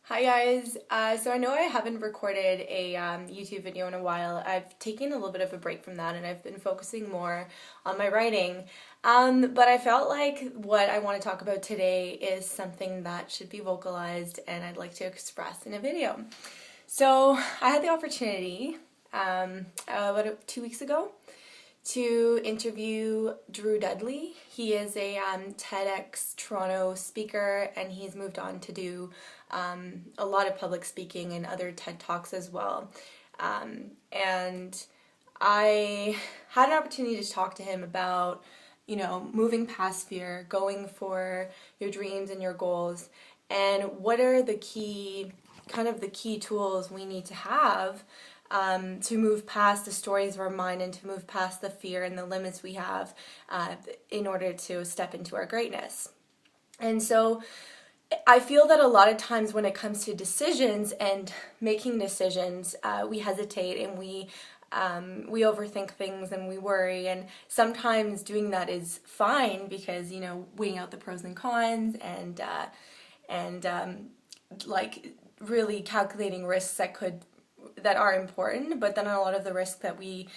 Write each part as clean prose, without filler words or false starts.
Hi guys, so I know I haven't recorded a YouTube video in a while. I've taken a little bit of a break from that and I've been focusing more on my writing. But I felt like what I want to talk about today is something that should be vocalized and I'd like to express in a video. So I had the opportunity about 2 weeks ago to interview Drew Dudley. He is a TEDx Toronto speaker and he's moved on to do a lot of public speaking and other TED Talks as well. And I had an opportunity to talk to him about, moving past fear, going for your dreams and your goals, and what are the key tools we need to have to move past the stories of our mind and to move past the fear and the limits we have in order to step into our greatness. And so I feel that a lot of times when it comes to decisions and making decisions, we hesitate and we overthink things and we worry, and sometimes doing that is fine because weighing out the pros and cons and like really calculating risks that are important, but then a lot of the risks that we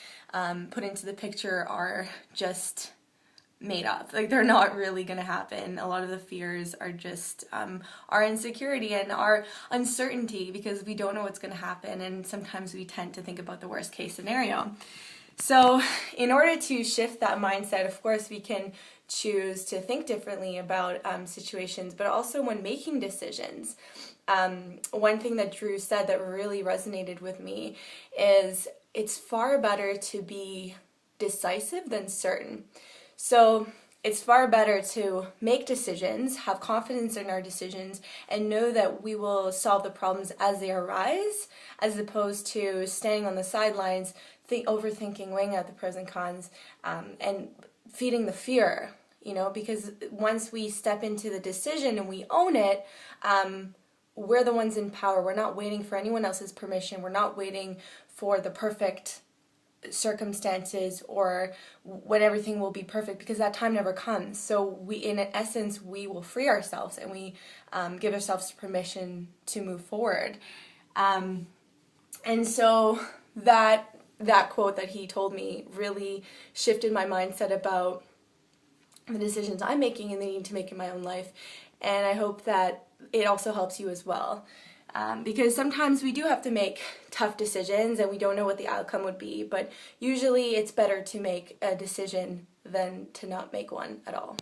put into the picture are just made up. Like, they're not really going to happen. A lot of the fears are just our insecurity and our uncertainty because we don't know what's going to happen, and sometimes we tend to think about the worst case scenario. So in order to shift that mindset, of course, we can choose to think differently about situations, but also when making decisions. One thing that Drew said that really resonated with me is it's far better to be decisive than certain. So it's far better to make decisions, have confidence in our decisions, and know that we will solve the problems as they arise, as opposed to standing on the sidelines, overthinking, weighing out the pros and cons, and feeding the fear, because once we step into the decision and we own it, we're the ones in power. We're not waiting for anyone else's permission. We're not waiting for the perfect circumstances or when everything will be perfect, because that time never comes. So in essence, we will free ourselves and we give ourselves permission to move forward. And so that quote that he told me really shifted my mindset about the decisions I'm making and the need to make in my own life. And I hope that it also helps you as well. Because sometimes we do have to make tough decisions and we don't know what the outcome would be, but usually it's better to make a decision than to not make one at all.